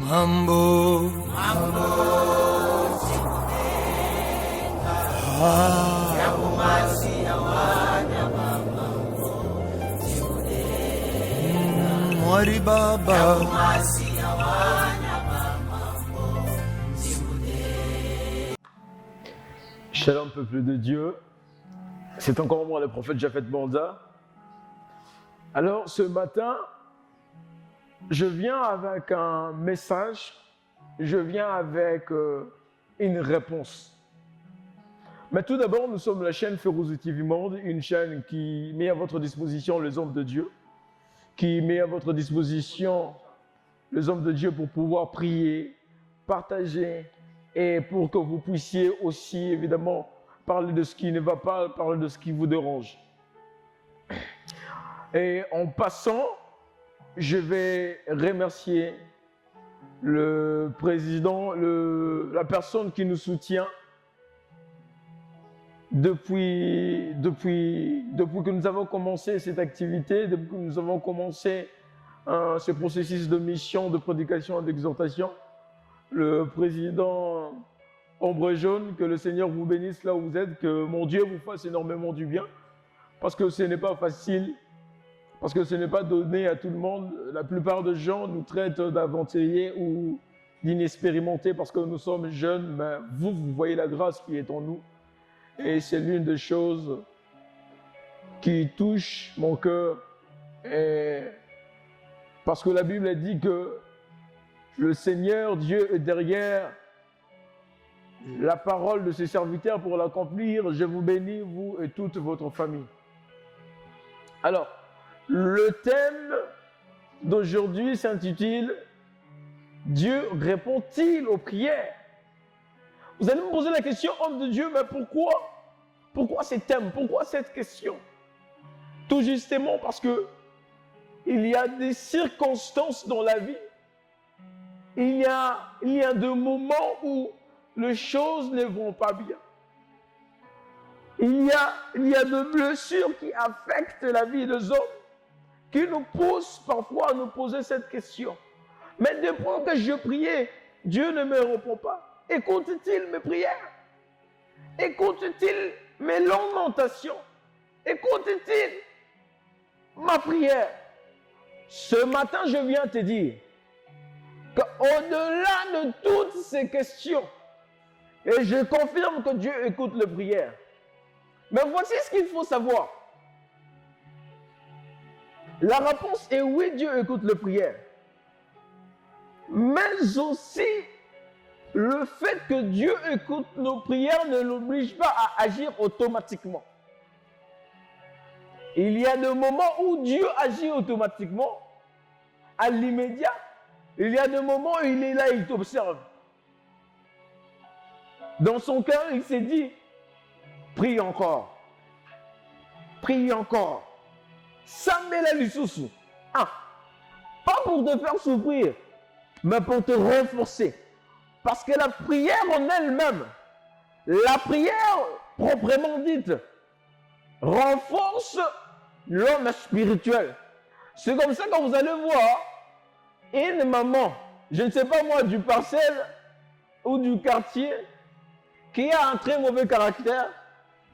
Mambo, Mwari Baba, Shalom peuple de Dieu, c'est encore moi le prophète Japhet Banda. Alors ce matin, je viens avec un message, je viens avec une réponse. Mais tout d'abord, nous sommes la chaîne Férouzou TV Monde, une chaîne qui met à votre disposition les hommes de Dieu, qui met à votre disposition les hommes de Dieu pour pouvoir prier, partager et pour que vous puissiez aussi évidemment parler de ce qui ne va pas, parler de ce qui vous dérange. Et en passant, je vais remercier le président, la personne qui nous soutient depuis que nous avons commencé cette activité, depuis que nous avons commencé ce processus de mission, de prédication et d'exhortation. Le président Ombre Jaune, que le Seigneur vous bénisse là où vous êtes, que mon Dieu vous fasse énormément du bien, parce que ce n'est pas facile. Parce que ce n'est pas donné à tout le monde. La plupart des gens nous traitent d'aventuriers ou d'inexpérimentés parce que nous sommes jeunes, mais vous voyez la grâce qui est en nous. Et c'est l'une des choses qui touche mon cœur. Parce que la Bible a dit que le Seigneur Dieu est derrière la parole de ses serviteurs pour l'accomplir. Je vous bénis, vous et toute votre famille. Alors, le thème d'aujourd'hui s'intitule « Dieu répond-il aux prières ?» Vous allez me poser la question, homme de Dieu, mais pourquoi? Pourquoi ce thème? Pourquoi cette question? Tout justement parce que il y a des circonstances dans la vie. Il y a des moments où les choses ne vont pas bien. Il y a des blessures qui affectent la vie des hommes, qui nous poussent parfois à nous poser cette question. Mais depuis que je priais, Dieu ne me répond pas. Écoute-t-il mes prières? Écoute-t-il mes lamentations? Écoute-t-il ma prière? Ce matin, je viens te dire qu'au-delà de toutes ces questions, et je confirme que Dieu écoute les prières, mais voici ce qu'il faut savoir. La réponse est oui, Dieu écoute les prières. Mais aussi, le fait que Dieu écoute nos prières ne l'oblige pas à agir automatiquement. Il y a des moments où Dieu agit automatiquement, à l'immédiat. Il y a des moments où il est là, il t'observe. Dans son cœur, il s'est dit, prie encore. Prie encore. Samela Lisusu. Pas pour te faire souffrir, mais pour te renforcer. Parce que la prière en elle-même, la prière proprement dite, renforce l'homme spirituel. C'est comme ça que vous allez voir une maman, je ne sais pas moi, du parcelle ou du quartier, qui a un très mauvais caractère,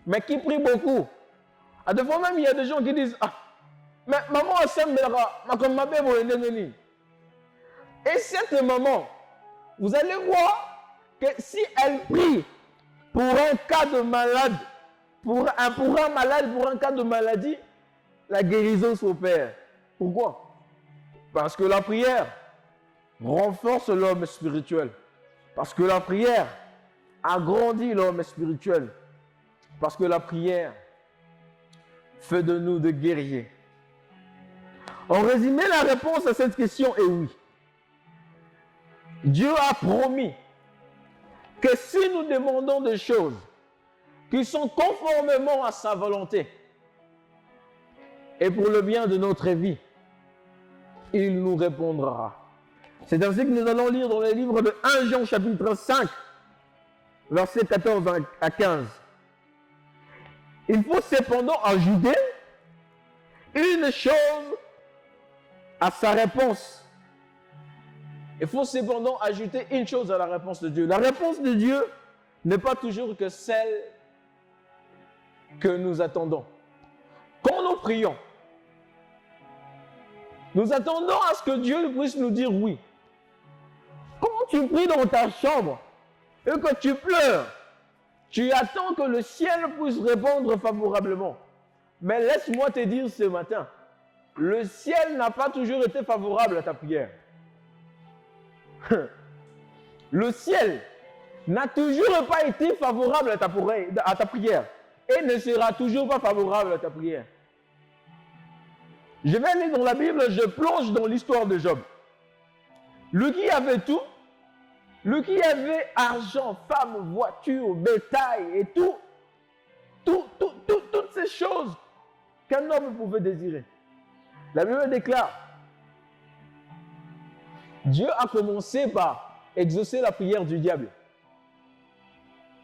mais qui prie beaucoup. À des fois même, il y a des gens qui disent, mais maman a sembera, ma comme ma bébé est. Et cette maman, vous allez voir que si elle prie pour un cas de malade, pour un malade, pour un cas de maladie, la guérison s'opère. Pourquoi? Parce que la prière renforce l'homme spirituel. Parce que la prière agrandit l'homme spirituel. Parce que la prière fait de nous des guerriers. En résumé, la réponse à cette question est oui. Dieu a promis que si nous demandons des choses qui sont conformément à sa volonté et pour le bien de notre vie, il nous répondra. C'est ainsi que nous allons lire dans le livre de 1 Jean chapitre 5, versets 14 à 15. Il faut cependant ajouter une chose à sa réponse. Il faut cependant ajouter une chose à la réponse de Dieu. La réponse de Dieu n'est pas toujours que celle que nous attendons. Quand nous prions, nous attendons à ce que Dieu puisse nous dire oui. Quand tu pries dans ta chambre et que tu pleures, tu attends que le ciel puisse répondre favorablement. Mais laisse-moi te dire ce matin, le ciel n'a pas toujours été favorable à ta prière. Le ciel n'a toujours pas été favorable à ta prière et ne sera toujours pas favorable à ta prière. Je vais aller dans la Bible, je plonge dans l'histoire de Job. Lui qui avait tout, lui qui avait argent, femme, voiture, bétail et toutes ces choses qu'un homme pouvait désirer. La Bible déclare, Dieu a commencé par exaucer la prière du diable.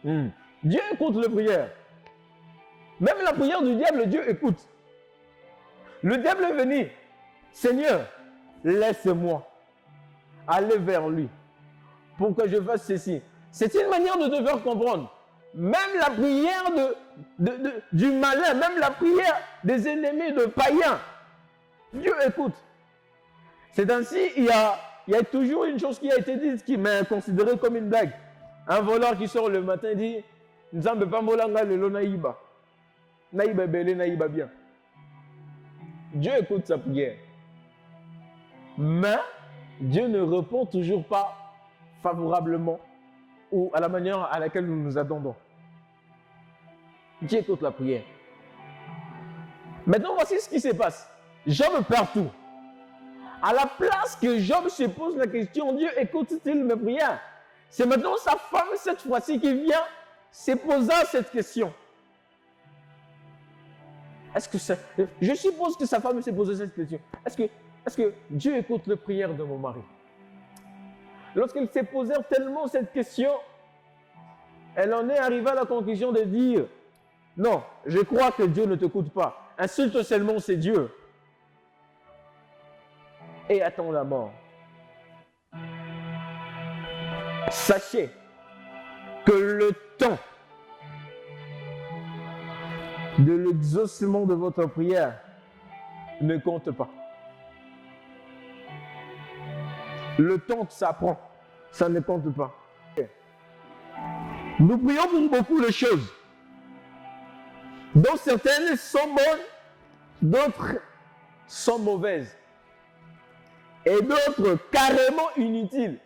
Dieu écoute la prière. Même la prière du diable, Dieu écoute. Le diable est venu. Seigneur, laisse-moi aller vers lui pour que je fasse ceci. C'est une manière de te faire comprendre. Même la prière du malin, même la prière des ennemis de païens, Dieu écoute. C'est ainsi, il y a toujours une chose qui a été dite qui m'est considérée comme une blague. Un voleur qui sort le matin dit « Nzambe pa molanga lelo naïba. Naïba belé, naïba bien. » Dieu écoute sa prière. Mais Dieu ne répond toujours pas favorablement ou à la manière à laquelle nous nous attendons. Dieu écoute la prière. Maintenant, voici ce qui se passe. Job perd tout. À la place que Job se pose la question, Dieu écoute-t-il mes prières? C'est maintenant sa femme, cette fois-ci, qui vient se poser cette question. Je suppose que sa femme s'est posé cette question. Est-ce que Dieu écoute les prières de mon mari? Lorsqu'elle s'est posé tellement cette question, elle en est arrivée à la conclusion de dire « Non, je crois que Dieu ne t'écoute pas. Insulte seulement, c'est Dieu. » Et attends la mort. Sachez que le temps de l'exaucement de votre prière ne compte pas. Le temps que ça prend, ça ne compte pas. Nous prions pour beaucoup de choses, dont certaines sont bonnes, d'autres sont mauvaises, et d'autres carrément inutiles.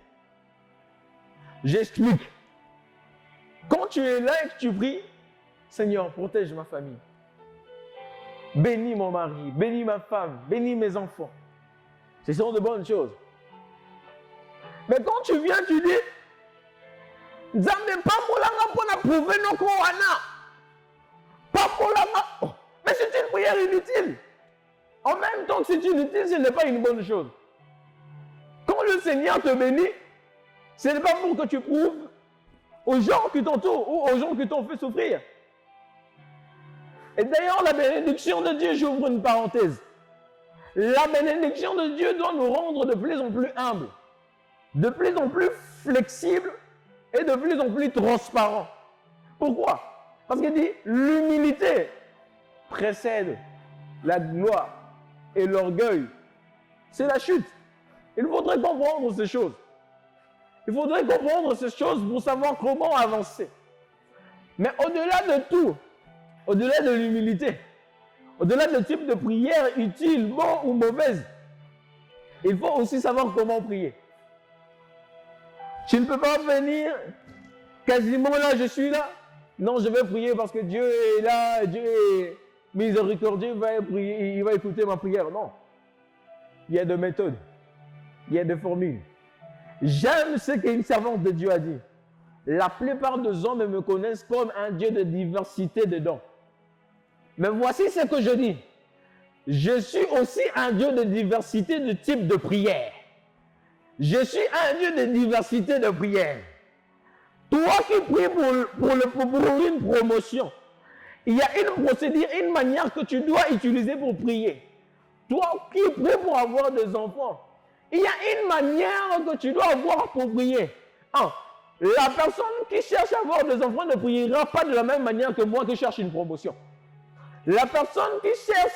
J'explique. Quand tu es là et que tu pries, Seigneur, protège ma famille. Bénis mon mari, bénis ma femme, bénis mes enfants. Ce sont de bonnes choses. Mais quand tu viens, tu dis, Nzambe pa molanga pona prouver nos koana. Pas molanga. Oh, mais c'est une prière inutile. En même temps que c'est inutile, ce n'est pas une bonne chose. Quand le Seigneur te bénit, ce n'est pas pour que tu prouves aux gens qui t'entourent ou aux gens qui t'ont fait souffrir. Et d'ailleurs, la bénédiction de Dieu, j'ouvre une parenthèse. La bénédiction de Dieu doit nous rendre de plus en plus humbles, de plus en plus flexibles et de plus en plus transparents. Pourquoi? Parce qu'il dit l'humilité précède la gloire et l'orgueil. C'est la chute. Il faudrait comprendre ces choses. Il faudrait comprendre ces choses pour savoir comment avancer. Mais au-delà de tout, au-delà de l'humilité, au-delà de type de prière utile, bon ou mauvaise, il faut aussi savoir comment prier. Tu ne peux pas venir quasiment là, je suis là. Non, je vais prier parce que Dieu est là, Dieu est miséricordieux, il va écouter ma prière. Non. Il y a des méthodes, il y a des formules. J'aime ce qu'une servante de Dieu a dit. La plupart des hommes me connaissent comme un Dieu de diversité de dons. Mais voici ce que je dis. Je suis aussi un Dieu de diversité de type de prière. Je suis un Dieu de diversité de prière. Toi qui pries pour une promotion, il y a une procédure, une manière que tu dois utiliser pour prier. Toi qui pries pour avoir des enfants, Il y a une manière que tu dois avoir pour prier. La personne qui cherche à avoir des enfants ne priera pas de la même manière que moi qui cherche une promotion. La personne qui cherche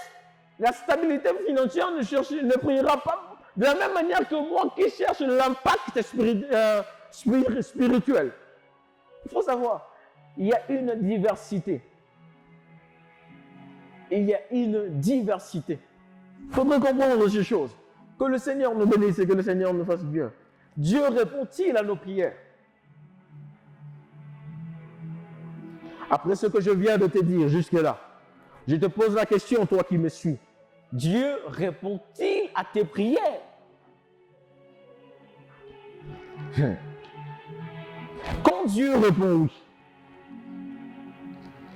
la stabilité financière ne priera pas de la même manière que moi qui cherche l'impact spirituel. Il faut savoir, il y a une diversité. Il y a une diversité. Il faudrait comprendre ces choses. Que le Seigneur nous bénisse et que le Seigneur nous fasse bien. Dieu répond-il à nos prières? Après ce que je viens de te dire jusque-là, je te pose la question, toi qui me suis. Dieu répond-il à tes prières? Quand Dieu répond oui,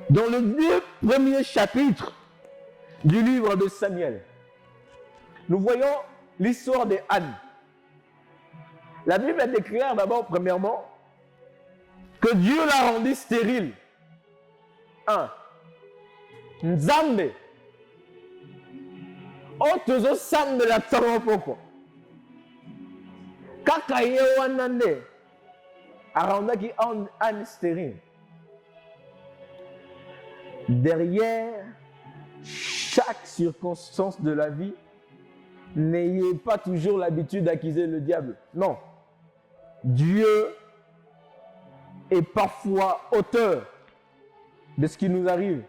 dans le 2 premiers chapitres du livre de Samuel, nous voyons l'histoire de Anne. La Bible déclare d'abord, premièrement, que Dieu l'a rendue stérile. Nzambe otozo sambela tango poko kaka ye wana nde arandaki Anne stérile. Derrière chaque circonstance de la vie, n'ayez pas toujours l'habitude d'accuser le diable. Non. Dieu est parfois auteur de ce qui nous arrive,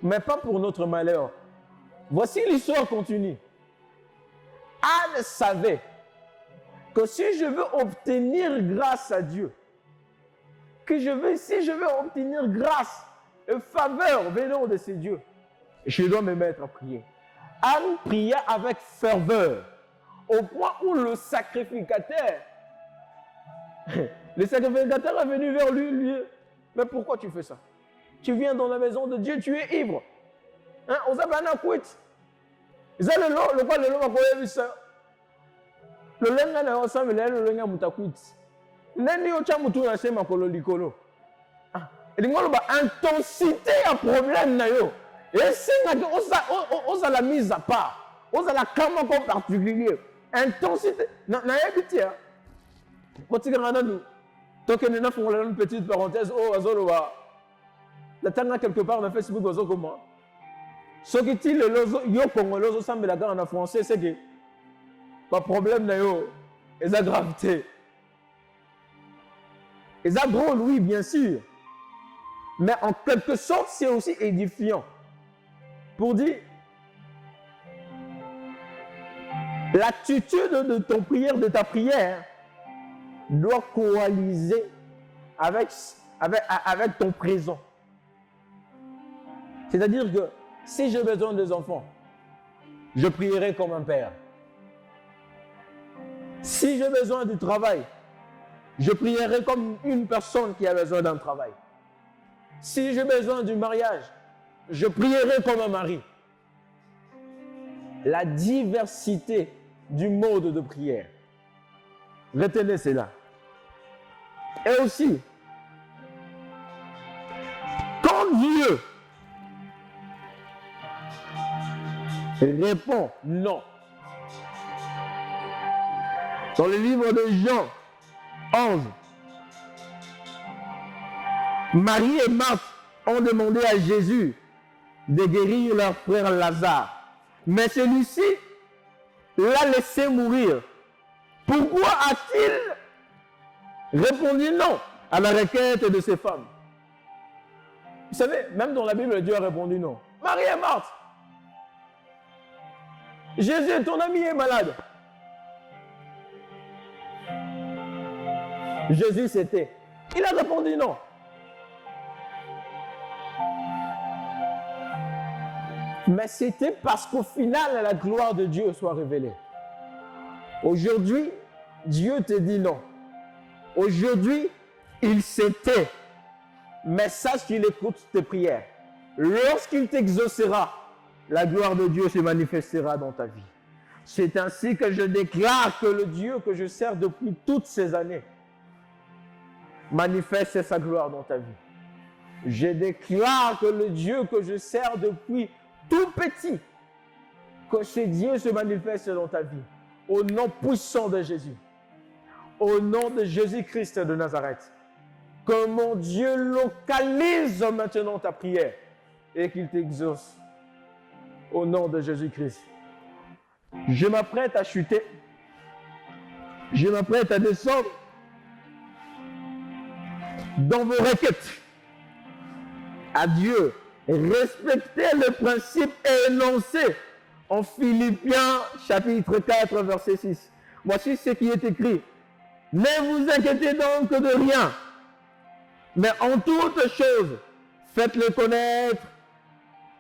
mais pas pour notre malheur. Voici l'histoire continue. Anne savait que si je veux obtenir grâce à Dieu, si je veux obtenir grâce et faveur venant de ces dieux, je dois me mettre à prier. Anne pria avec ferveur, au point où le sacrificateur est venu vers lui. Mais pourquoi tu fais ça? Tu viens dans la maison de Dieu, tu es ivre. Intensité à problème na yo. Et c'est la mise à part. La kama en particulier. Intensité. Na habité. Quand tu regardes nous, tant que nous avons une petite parenthèse, la tanga quelque part na Facebook ozo comment. Ce qui dit le yo congolais semble la en français, c'est que pas problème na yo, et sa gravité. Et ça drôle, oui, bien sûr. Mais en quelque sorte, c'est aussi édifiant. Pour dire, l'attitude de ta prière, doit coaliser avec ton présent. C'est-à-dire que si j'ai besoin des enfants, je prierai comme un père. Si j'ai besoin du travail, je prierai comme une personne qui a besoin d'un travail. Si j'ai besoin du mariage, je prierai comme un mari. La diversité du mode de prière. Retenez cela. Et aussi, quand Dieu répond non, dans le livre de Jean 11, Marie et Marthe ont demandé à Jésus de guérir leur frère Lazare. Mais celui-ci l'a laissé mourir. Pourquoi a-t-il répondu non à la requête de ces femmes? Vous savez, même dans la Bible, Dieu a répondu non. Marie et Marthe, Jésus, ton ami est malade. Jésus, c'était. Il a répondu non. Mais c'était parce qu'au final, la gloire de Dieu soit révélée. Aujourd'hui, Dieu te dit non. Aujourd'hui, il s'était. Mais sache qu'il écoute tes prières. Lorsqu'il t'exaucera, la gloire de Dieu se manifestera dans ta vie. C'est ainsi que je déclare que le Dieu que je sers depuis toutes ces années manifeste sa gloire dans ta vie. Je déclare que le Dieu que je sers depuis tout petit, que ce Dieu se manifeste dans ta vie. au nom puissant de Jésus, au nom de Jésus-Christ de Nazareth, que mon Dieu localise maintenant ta prière et qu'il t'exauce au nom de Jésus-Christ. Je m'apprête à chuter. Je m'apprête à descendre dans vos requêtes à Dieu. Respectez le principe énoncé en Philippiens chapitre 4 verset 6. Voici ce qui est écrit. Ne vous inquiétez donc de rien, mais en toutes choses, faites-le connaître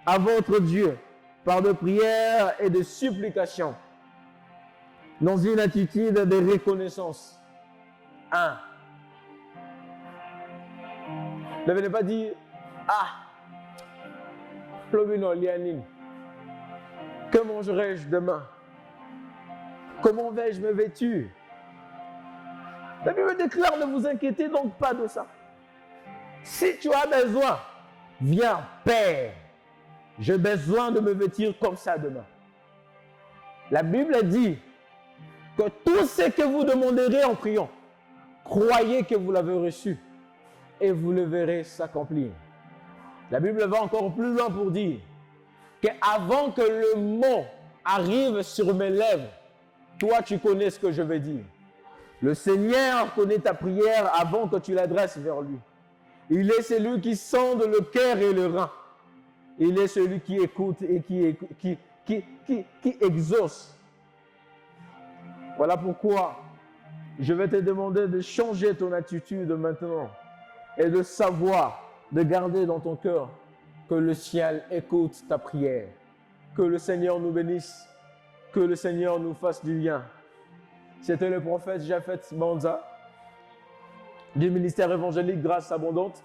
à votre Dieu par de prières et de supplications, dans une attitude de reconnaissance. 1. Ne venez pas dire, que mangerai-je demain? Comment vais-je me vêtir? La Bible déclare, ne vous inquiétez donc pas de ça. Si tu as besoin, viens, Père, j'ai besoin de me vêtir comme ça demain. La Bible dit que tout ce que vous demanderez en priant, croyez que vous l'avez reçu et vous le verrez s'accomplir. La Bible va encore plus loin pour dire qu'avant que le mot arrive sur mes lèvres, toi tu connais ce que je vais dire. Le Seigneur connaît ta prière avant que tu l'adresses vers lui. Il est celui qui sonde le cœur et le rein. Il est celui qui écoute et qui exauce. Voilà pourquoi je vais te demander de changer ton attitude maintenant et de savoir, de garder dans ton cœur que le ciel écoute ta prière. Que le Seigneur nous bénisse, que le Seigneur nous fasse du bien. C'était le prophète Japhet Banza du ministère évangélique Grâce Abondante.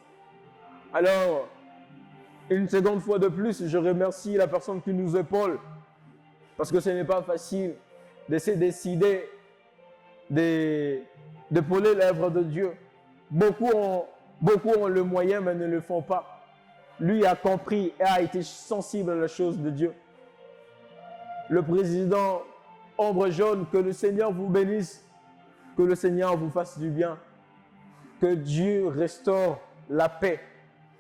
Alors, une seconde fois de plus, je remercie la personne qui nous épaule parce que ce n'est pas facile de se décider d'épauler l'œuvre de Dieu. Beaucoup ont le moyen mais ne le font pas. Lui a compris et a été sensible à la chose de Dieu. Le président Ombre Jaune, que le Seigneur vous bénisse, que le Seigneur vous fasse du bien, que Dieu restaure la paix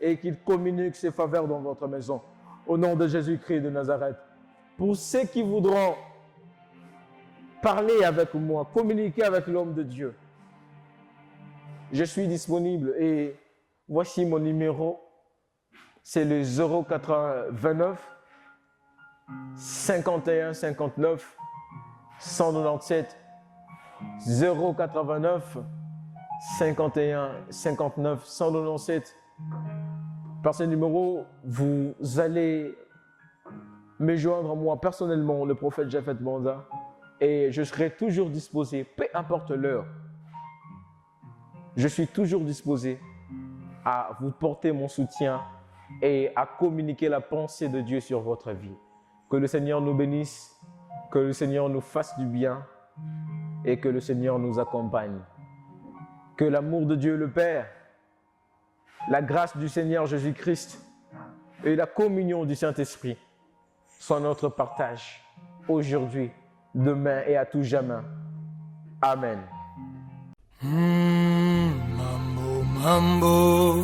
et qu'il communique ses faveurs dans votre maison. Au nom de Jésus-Christ de Nazareth. Pour ceux qui voudront parler avec moi, communiquer avec l'homme de Dieu, je suis disponible et voici mon numéro. C'est le 089 51 59 197 089 51 59 197. Par ce numéro, vous allez me joindre moi personnellement, le prophète Japhet Banza, et je serai toujours disposé, peu importe l'heure. Je suis toujours disposé à vous porter mon soutien et à communiquer la pensée de Dieu sur votre vie. Que le Seigneur nous bénisse, que le Seigneur nous fasse du bien et que le Seigneur nous accompagne. Que l'amour de Dieu le Père, la grâce du Seigneur Jésus-Christ et la communion du Saint-Esprit soient notre partage aujourd'hui, demain et à tout jamais. Amen. Mambo.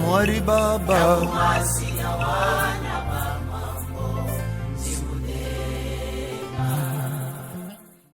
Mwari Baba.